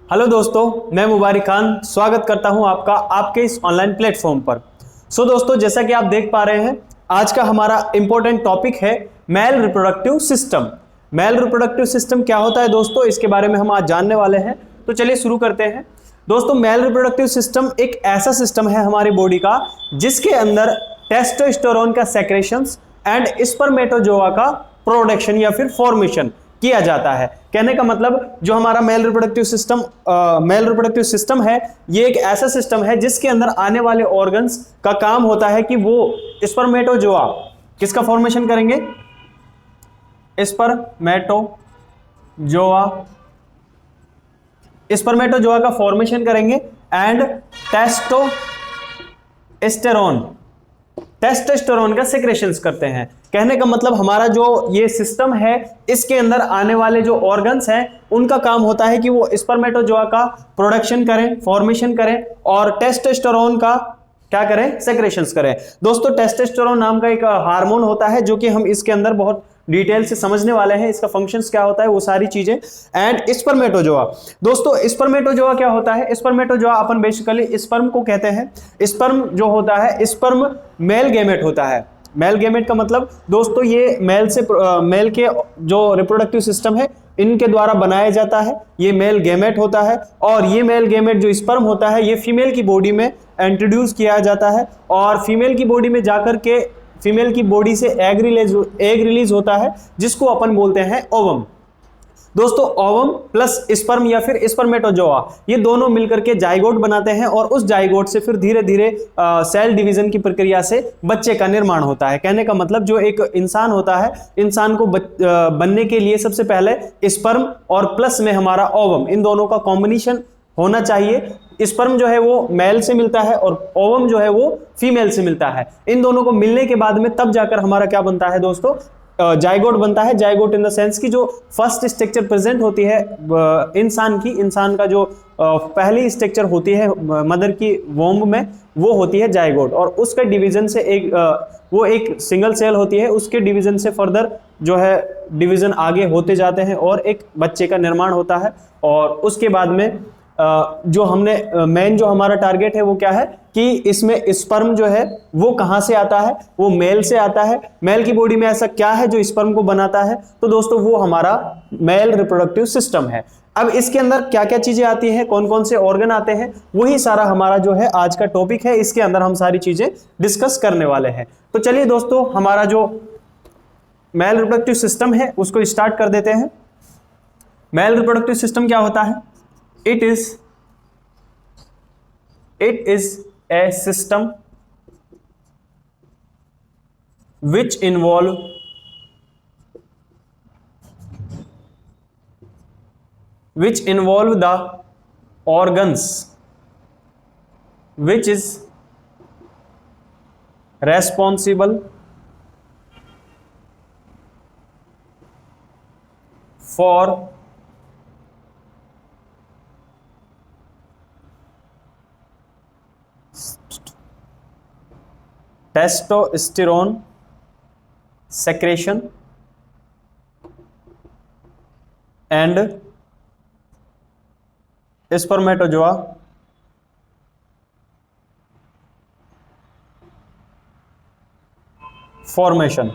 Hello दोस्तों, मैं मुबारिक खान स्वागत करता हूं आपका आपके इस ऑनलाइन प्लेटफॉर्म पर। दोस्तों, जैसा कि आप देख पा रहे हैं, आज का हमारा इंपॉर्टेंट टॉपिक है male reproductive system. Male reproductive system क्या होता है दोस्तों, इसके बारे में हम आज जानने वाले हैं। तो चलिए शुरू करते हैं। दोस्तों, मेल रिप्रोडक्टिव सिस्टम एक ऐसा सिस्टम है हमारी बॉडी का जिसके अंदर टेस्टोस्टेरोन का सेक्रेशंस एंड स्पर्मेटोजोआ का प्रोडक्शन या फिर फॉर्मेशन किया जाता है। कहने का मतलब जो हमारा मेल रिप्रोडक्टिव सिस्टम है, ये एक ऐसा सिस्टम है जिसके अंदर आने वाले ऑर्गन्स का काम होता है कि वो स्पर्मेटोजोआ किसका फॉर्मेशन करेंगे, स्पर्मेटोजोआ का फॉर्मेशन करेंगे एंड टेस्टोस्टेरोन का सेक्रेशंस करते हैं। कहने का मतलब हमारा जो ये सिस्टम है, इसके अंदर आने वाले जो ऑर्गन्स हैं उनका काम होता है कि वो स्पर्मेटोजोआ का प्रोडक्शन करें, फॉर्मेशन करें और टेस्टोस्टेरोन का क्या करें, सेक्रेशंस करें। दोस्तों, टेस्टोस्टेरोन नाम का एक हार्मोन होता है जो कि हम इसके अंदर बहुत डिटेल से समझने वाले हैं, इसका फंक्शंस क्या होता है वो सारी चीजें। एंड स्पर्मेटोजोआ, दोस्तों स्पर्मेटोजोआ क्या होता है? स्पर्मेटोजोआ अपन बेसिकली स्पर्म को कहते हैं। स्पर्म जो होता है, स्पर्म मेल गैमेट होता है। मेल गैमेट का मतलब दोस्तों ये मेल के जो रिप्रोडक्टिव सिस्टम है इनके द्वारा बनाया जाता है, ये मेल गैमेट होता है। और ये मेल गैमेट जो स्पर्म होता है, ये फीमेल की बॉडी में इंट्रोड्यूस किया जाता है और फीमेल की बॉडी में जाकर के फीमेल की बॉडी से एग रिलीज होता है, जिसको अपन बोलते हैं ओवम। दोस्तों, ओवम प्लस स्पर्म या फिर स्पर्मेटोजोआ, ये दोनों मिलकर के जाइगोट बनाते हैं और उस जाइगोट से फिर धीरे धीरे सेल डिवीजन की प्रक्रिया से बच्चे का निर्माण होता है। कहने का मतलब जो एक इंसान होता है, इंसान को बनने के लिए सबसे पहले स्पर्म और प्लस में हमारा ओवम, इन दोनों का कॉम्बिनेशन होना चाहिए। स्पर्म जो है वो मेल से मिलता है और ओवम जो है वो फीमेल से मिलता है। इन दोनों को मिलने के बाद में तब जाकर हमारा क्या बनता है दोस्तों, जाइगोट बनता है। जाइगोट इन द सेंस की जो फर्स्ट स्ट्रक्चर प्रेजेंट होती है इंसान का जो पहली स्ट्रक्चर होती है मदर की वोम्ब में, वो होती है जाइगोट। और उसके डिवीजन से वो एक सिंगल सेल होती है, उसके डिवीजन से फर्दर जो है डिवीजन आगे होते जाते हैं और एक बच्चे का निर्माण होता है। और उसके बाद में जो हमने मेन जो हमारा टारगेट है वो क्या है कि इसमें स्पर्म जो है वो कहां से आता है, वो मेल से आता है। मेल की बॉडी में ऐसा क्या है जो स्पर्म को बनाता है? तो दोस्तों वो हमारा मेल रिप्रोडक्टिव सिस्टम है। अब इसके अंदर क्या क्या चीजें आती हैं, कौन कौन से ऑर्गन आते हैं, वही सारा हमारा जो है आज का टॉपिक है। इसके अंदर हम सारी चीजें डिस्कस करने वाले हैं। तो चलिए दोस्तों, हमारा जो मेल रिप्रोडक्टिव सिस्टम है उसको स्टार्ट कर देते हैं। मेल रिप्रोडक्टिव सिस्टम क्या होता है? It is a system which involve the organs which is responsible for testosterone secretion and spermatozoa formation।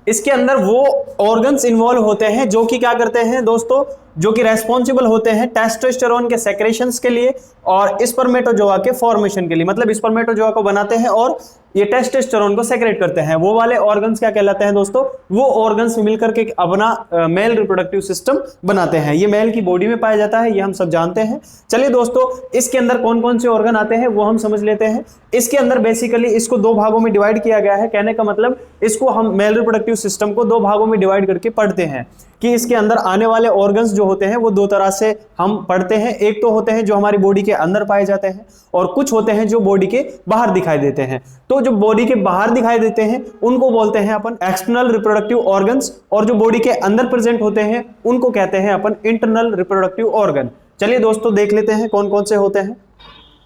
इसके अंदर वो ऑर्गन्स इन्वॉल्व होते हैं जो कि क्या करते हैं दोस्तों, जो कि रेस्पॉन्सिबल होते हैं टेस्टोस्टेरोन के सेक्रेशंस के लिए और स्पर्मेटोजोआ के फॉर्मेशन के लिए। मतलब स्पर्मेटोजोआ को बनाते हैं और ये टेस्टोस्टेरोन को सेक्रेट करते हैं। वो वाले ऑर्गन्स क्या कहलाते हैं दोस्तों? वो ऑर्गन्स मिलकर के अपना मेल रिप्रोडक्टिव सिस्टम बनाते हैं। ये मेल की बॉडी में पाया जाता है, ये हम सब जानते हैं। चलिए दोस्तों, इसके अंदर कौन कौन से ऑर्गन आते हैं वो हम समझ लेते हैं। इसके अंदर बेसिकली इसको दो भागों में डिवाइड किया गया है। कहने का मतलब इसको हम मेल रिप्रोडक्टिव सिस्टम को दो भागों में डिवाइड करके पढ़ते हैं कि इसके अंदर आने वाले ऑर्गन्स जो होते हैं वो दो तरह से हम पढ़ते हैं। एक तो होते हैं जो हमारी बॉडी के अंदर पाए जाते हैं और कुछ होते हैं जो बॉडी के बाहर दिखाई देते हैं। तो जो बॉडी के बाहर दिखाई देते हैं उनको बोलते हैं अपन एक्सटर्नल रिप्रोडक्टिव ऑर्गन्स, और जो बॉडी के अंदर प्रेजेंट होते हैं उनको कहते हैं अपन इंटरनल रिप्रोडक्टिव ऑर्गन। चलिए दोस्तों, देख लेते हैं कौन कौन से होते हैं।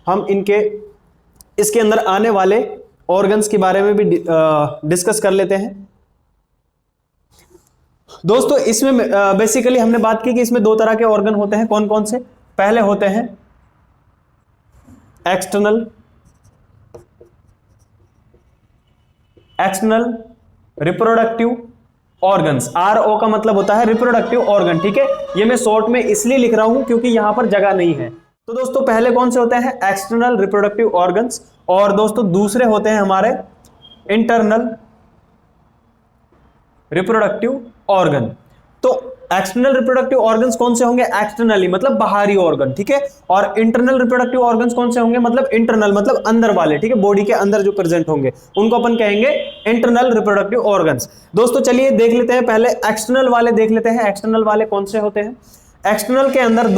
हम इसके अंदर आने वाले ऑर्गन्स के बारे में भी डिस्कस कर लेते हैं। दोस्तों इसमें बेसिकली हमने बात की कि इसमें दो तरह के ऑर्गन होते हैं, कौन कौन से? पहले होते हैं एक्सटर्नल रिप्रोडक्टिव ऑर्गन्स। RO का मतलब होता है रिप्रोडक्टिव ऑर्गन, ठीक है। ये मैं शॉर्ट में इसलिए लिख रहा हूं क्योंकि यहां पर जगह नहीं है। तो दोस्तों पहले कौन से होते हैं? एक्सटर्नल रिप्रोडक्टिव ऑर्गन्स, और दोस्तों दूसरे होते हैं हमारे इंटरनल रिप्रोडक्टिव ऑर्गन। तो एक्सटर्नल रिप्रोडक्टिव ऑर्गन्स कौन से होंगे? एक्सटर्नली मतलब बाहरी ऑर्गन, ठीक है। और इंटरनल रिप्रोडक्टिव ऑर्गन्स कौन से होंगे? मतलब इंटरनल मतलब अंदर वाले, ठीक है, बॉडी के अंदर जो प्रेजेंट होंगे उनको अपन कहेंगे इंटरनल रिप्रोडक्टिव ऑर्गन्स। दोस्तों चलिए देख लेते हैं, पहले एक्सटर्नल वाले देख लेते हैं। एक्सटर्नल वाले कौन से होते हैं? एक्सटर्नल के अंदर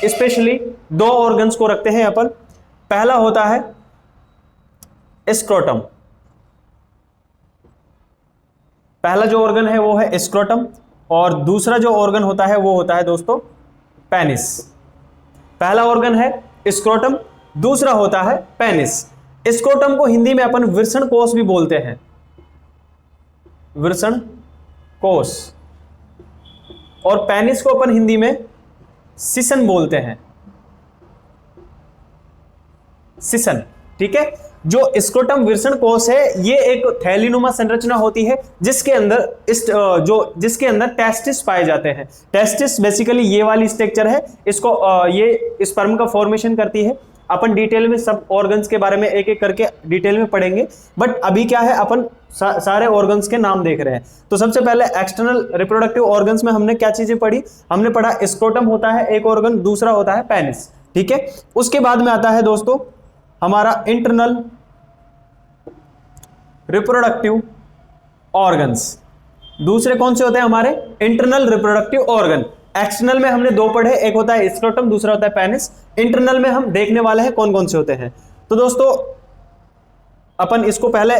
स्पेशली दो ऑर्गन्स को रखते हैं अपन। पहला होता है स्क्रोटम, पहला जो ऑर्गन है वो है स्क्रोटम, और दूसरा जो ऑर्गन होता है वो होता है दोस्तों पेनिस। पहला ऑर्गन है स्क्रोटम, दूसरा होता है पेनिस। स्क्रोटम को हिंदी में अपन वृषण कोष भी बोलते हैं, वृषण कोष, और पेनिस को अपन हिंदी में सिसन बोलते हैं, सिसन, ठीक है। जो स्क्रोटम वृषण कोष है ये एक थैलीनुमा संरचना होती है जिसके अंदर जिसके अंदर टेस्टिस पाए जाते हैं। टेस्टिस बेसिकली ये वाली स्ट्रक्चर है, इसको ये स्पर्म का फॉर्मेशन करती है। अपन डिटेल में सब ऑर्गन्स के बारे में एक एक करके डिटेल में पढ़ेंगे, बट अभी क्या है अपन सारे ऑर्गन्स के नाम देख रहे हैं। तो सबसे पहले एक्सटर्नल रिप्रोडक्टिव ऑर्गन्स में हमने क्या चीजें पढ़ी? हमने पढ़ा स्क्रोटम होता है एक ऑर्गन, दूसरा होता है पेनिस, ठीक है। उसके बाद में आता है दोस्तों हमारा इंटरनल रिप्रोडक्टिव ऑर्गन्स। दूसरे कौन से होते हैं हमारे? Internal reproductive organ. एक्सटर्नल में हमने दो पढ़े, एक होता है स्क्रोटम, दूसरा होता है पेनिस। इंटरनल में हम देखने वाले हैं कौन कौन से होते हैं। तो दोस्तों अपन इसको पहले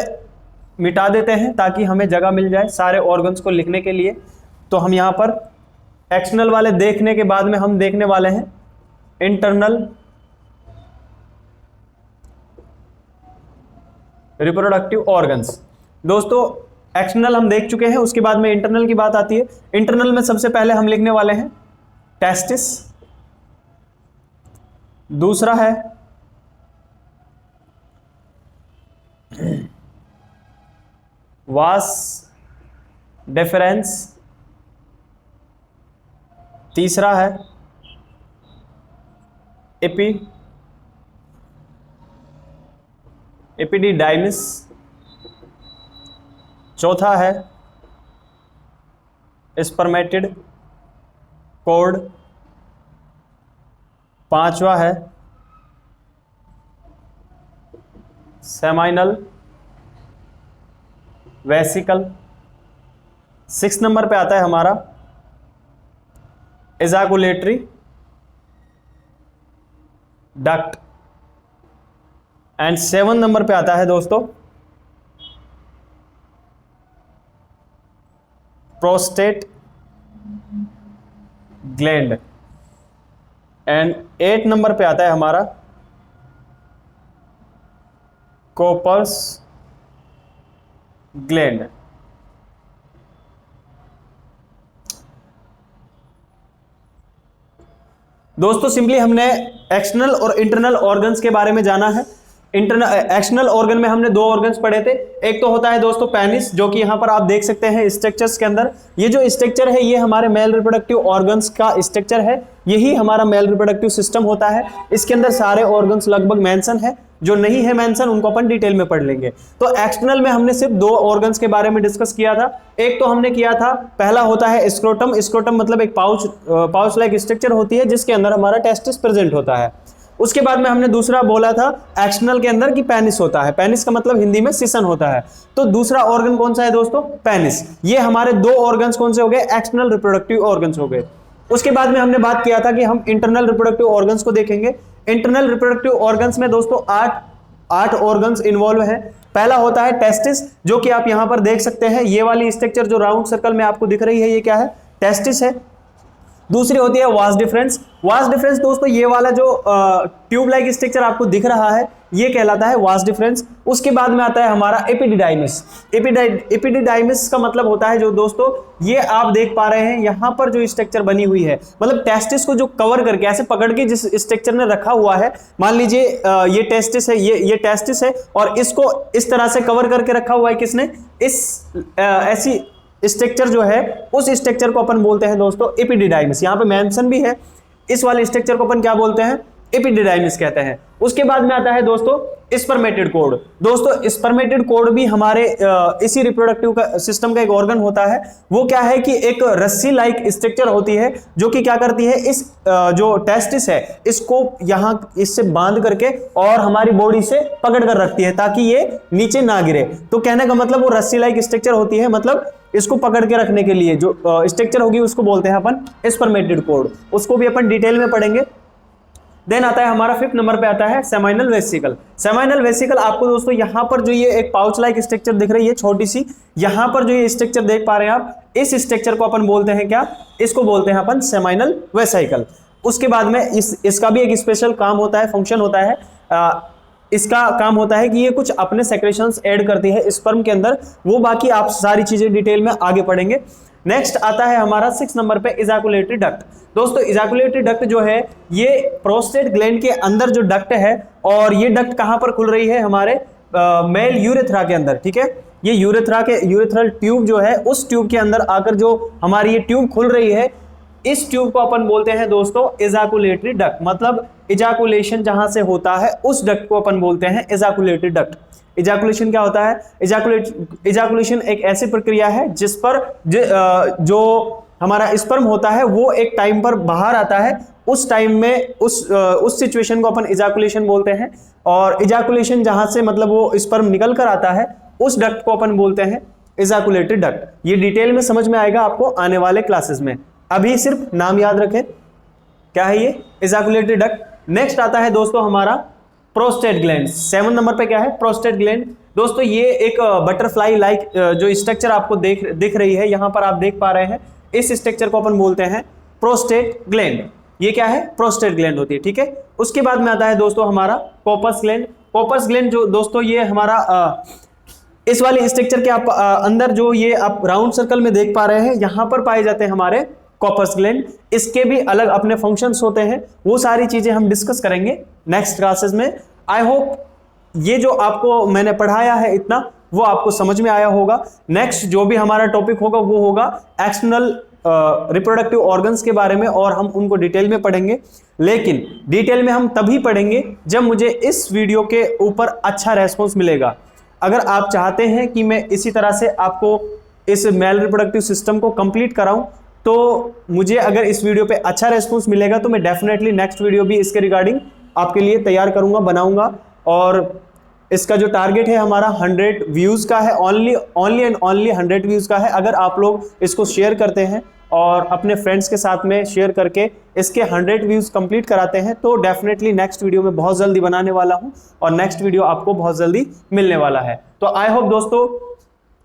मिटा देते हैं ताकि हमें जगह मिल जाए सारे ऑर्गन्स को लिखने के लिए। तो हम यहां पर एक्सटर्नल वाले देखने के बाद में हम देखने वाले हैं इंटरनल रिप्रोडक्टिव ऑर्गन्स। दोस्तों एक्सटर्नल हम देख चुके हैं, उसके बाद में इंटरनल की बात आती है। इंटरनल में सबसे पहले हम लिखने वाले हैं टेस्टिस, दूसरा है वास डिफरेंस, तीसरा है एपिडिडाइमिस, चौथा है स्पर्मेटिड कोड, पांचवा है सेमाइनल वेसिकल, 6 नंबर पे आता है हमारा एजाकुलेटरी डक्ट, एंड 7 नंबर पे आता है दोस्तों प्रोस्टेट ग्लैंड, एंड 8 नंबर पे आता है हमारा कोपर्स ग्लैंड। दोस्तों सिंपली हमने एक्सटर्नल और इंटरनल ऑर्गन्स के बारे में जाना है। एक्सटर्नल ऑर्गन में हमने दो ऑर्गन्स पढ़े थे, एक तो होता है दोस्तों पेनिस, जो कि यहां पर आप देख सकते हैं स्ट्रक्चर्स के अंदर। ये जो स्ट्रक्चर है ये हमारे मेल रिप्रोडक्टिव ऑर्गन्स का स्ट्रक्चर है, यही हमारा मेल रिप्रोडक्टिव सिस्टम होता है। इसके अंदर सारे ऑर्गन्स लगभग मेंशन है, जो नहीं है मेंशन उनको अपन डिटेल में पढ़ लेंगे। तो एक्सटर्नल में हमने सिर्फ दो ऑर्गन्स के बारे में डिस्कस किया था। एक तो हमने किया था, पहला होता है स्क्रोटम। स्क्रोटम मतलब एक पाउच लाइक स्ट्रक्चर होती है जिसके अंदर हमारा टेस्टिस प्रेजेंट होता है। उसके बाद में हमने दूसरा बोला था एक्सटर्नल के अंदर कि पेनिस होता है, पेनिस का मतलब हिंदी में सिसन होता है। तो दूसरा ऑर्गन कौन सा है दोस्तों? पेनिस। ये हमारे दो ऑर्गन्स कौन से हो गए? एक्सटर्नल रिप्रोडक्टिव ऑर्गन्स हो गए। उसके बाद में हमने बात किया था कि हम इंटरनल रिप्रोडक्टिव ऑर्गन्स को देखेंगे। इंटरनल रिप्रोडक्टिव ऑर्गन्स में दोस्तों आठ ऑर्गन्स इन्वॉल्व हैं। पहला होता है टेस्टिस, जो कि आप यहां पर देख सकते हैं, ये वाली स्ट्रक्चर जो राउंड सर्कल में आपको दिख रही है ये क्या है? टेस्टिस है। दूसरी होती है वास डिफरेंस। वास डिफरेंस दोस्तों ये वाला जो ट्यूब लाइक स्ट्रक्चर आपको दिख रहा है ये कहलाता है वास डिफरेंस। उसके बाद में आता है हमारा एपिडिडाइमिस। एपिडिडाइमिस का मतलब होता है जो दोस्तों ये आप देख पा रहे हैं यहां पर जो स्ट्रक्चर बनी हुई है, मतलब टेस्टिस को जो कवर करके ऐसे पकड़ के जिस स्ट्रक्चर ने रखा हुआ है, मान लीजिए ये टेस्टिस है, ये टेस्टिस है और इसको इस तरह से कवर करके रखा हुआ है किसने, इस ऐसी स्ट्रक्चर जो है उस स्ट्रक्चर को अपन बोलते हैं दोस्तों एपिडिडाइमिस। यहां पे मेंशन भी है, इस वाले स्ट्रक्चर को अपन क्या बोलते हैं, एपिडिडाइमिस कहते हैं। उसके बाद में आता है दोस्तों स्पर्मेटिड कोड। दोस्तों स्पर्मेटिड कोड भी हमारे इसी रिप्रोडक्टिव सिस्टम का एक ऑर्गन होता है। वो क्या है कि एक रस्सी लाइक स्ट्रक्चर होती है जो कि क्या करती है, इस जो टेस्टिस है इसको यहां इससे बांध करके और हमारी बॉडी से पकड़ कर रखती है ताकि ये नीचे ना गिरे। तो कहने का मतलब वो रस्सी लाइक स्ट्रक्चर होती है, मतलब इसको पकड़ के रखने के लिए जो स्ट्रक्चर होगी उसको बोलते हैं अपन स्पर्मेटिड कोड। उसको भी अपन डिटेल में पढ़ेंगे। देन आता है हमारा 5th नंबर पे आता है सेमाइनल वेसिकल। सेमाइनल वेसिकल आपको दोस्तों यहां पर जो ये एक पाउच लाइक स्ट्रक्चर दिख रही है छोटी सी, यहां पर जो ये स्ट्रक्चर देख पा रहे हैं आप, इस स्ट्रक्चर को अपन बोलते हैं क्या, इसको बोलते हैं अपन सेमाइनल वेसिकल। उसके बाद में इसका भी एक स्पेशल काम होता है, फंक्शन होता है। इसका काम होता है कि ये कुछ अपने सेक्रेशंस ऐड करती है स्पर्म के अंदर, वो बाकी आप सारी चीजें डिटेल में आगे पढ़ेंगे। नेक्स्ट आता है हमारा 6 नंबर पे इजैकुलेटरी डक्ट। दोस्तों इजैकुलेटरी डक्ट जो है ये प्रोस्टेट ग्लैंड के अंदर जो डक्ट है, और ये डक्ट कहां पर खुल रही है, हमारे मेल यूरेथ्रा के अंदर, ठीक है। ये यूरेथ्रल ट्यूब जो है उस ट्यूब के अंदर आकर जो हमारी ये ट्यूब खुल रही है, इस ट्यूब को अपन बोलते हैं दोस्तों इजैकुलेटरी डक्ट। मतलब इजैकुलेशन जहां से होता है उस डक्ट को अपन बोलते हैं इजैकुलेटरी डक्ट। इजैकुलेशन क्या होता है, इजैकुलेशन एक ऐसी प्रक्रिया है जिस पर जो हमारा स्पर्म होता है वो एक टाइम पर बाहर आता है, उस टाइम में उस सिचुएशन को अपन इजैकुलेशन बोलते हैं। और इजैकुलेशन जहां से मतलब वो स्पर्म निकल कर आता है उस डक्ट को अपन बोलते हैं इजैकुलेटरी डक्ट। ये डिटेल में समझ में आएगा आपको आने वाले क्लासेस में, अभी सिर्फ नाम याद रखें क्या है ये इजैकुलेटरी डक्ट। नेक्स्ट आता है दोस्तों हमारा प्रोस्टेट ग्लैंड। 7 नंबर पे क्या है, प्रोस्टेट ग्लैंड। दोस्तों ये एक बटरफ्लाई लाइक जो स्ट्रक्चर आपको दिख रही है, यहां पर आप देख पा रहे हैं, इस स्ट्रक्चर को अपन बोलते हैं प्रोस्टेट ग्लैंड। ये क्या है, प्रोस्टेट ग्लैंड होती है, ठीक है। उसके बाद में आता है दोस्तों हमारा कॉर्पस ग्लैंड। कॉर्पस ग्लैंड जो दोस्तों ये हमारा इस वाले स्ट्रक्चर के आप अंदर जो ये आप राउंड सर्कल में देख पा रहे हैं, यहां पर पाए जाते हैं हमारे कॉर्पस ग्लैंड। इसके भी अलग अपने फंक्शंस होते हैं, वो सारी चीजें हम डिस्कस करेंगे नेक्स्ट क्लासेस में। आई होप ये जो आपको मैंने पढ़ाया है इतना वो आपको समझ में आया होगा। नेक्स्ट जो भी हमारा टॉपिक होगा वो होगा एक्सटर्नल रिप्रोडक्टिव ऑर्गन्स के बारे में, और हम उनको डिटेल में पढ़ेंगे। लेकिन डिटेल में हम तभी पढ़ेंगे जब मुझे इस वीडियो के ऊपर अच्छा रेस्पॉन्स मिलेगा। अगर आप चाहते हैं कि मैं इसी तरह से आपको इस मेल रिप्रोडक्टिव सिस्टम को कंप्लीट कराऊं, तो मुझे अगर इस वीडियो पे अच्छा रेस्पॉन्स मिलेगा तो मैं डेफिनेटली नेक्स्ट वीडियो भी इसके रिगार्डिंग आपके लिए तैयार करूंगा, बनाऊंगा। और इसका जो टारगेट है हमारा 100 व्यूज़ का है, ओनली एंड ओनली 100 व्यूज़ का है। अगर आप लोग इसको शेयर करते हैं और अपने फ्रेंड्स के साथ में शेयर करके इसके 100 व्यूज़ कंप्लीट कराते हैं तो डेफिनेटली नेक्स्ट वीडियो में बहुत जल्दी बनाने वाला हूं, और नेक्स्ट वीडियो आपको बहुत जल्दी मिलने वाला है। तो आई होप दोस्तों,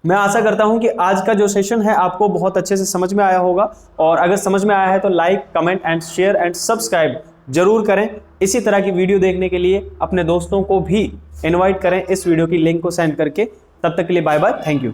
मैं आशा करता हूं कि आज का जो सेशन है आपको बहुत अच्छे से समझ में आया होगा, और अगर समझ में आया है तो like, comment and share and subscribe जरूर करें। इसी तरह की वीडियो देखने के लिए अपने दोस्तों को भी इनवाइट करें, इस वीडियो की लिंक को सेंड करके। तब तक के लिए बाय बाय, थैंक यू।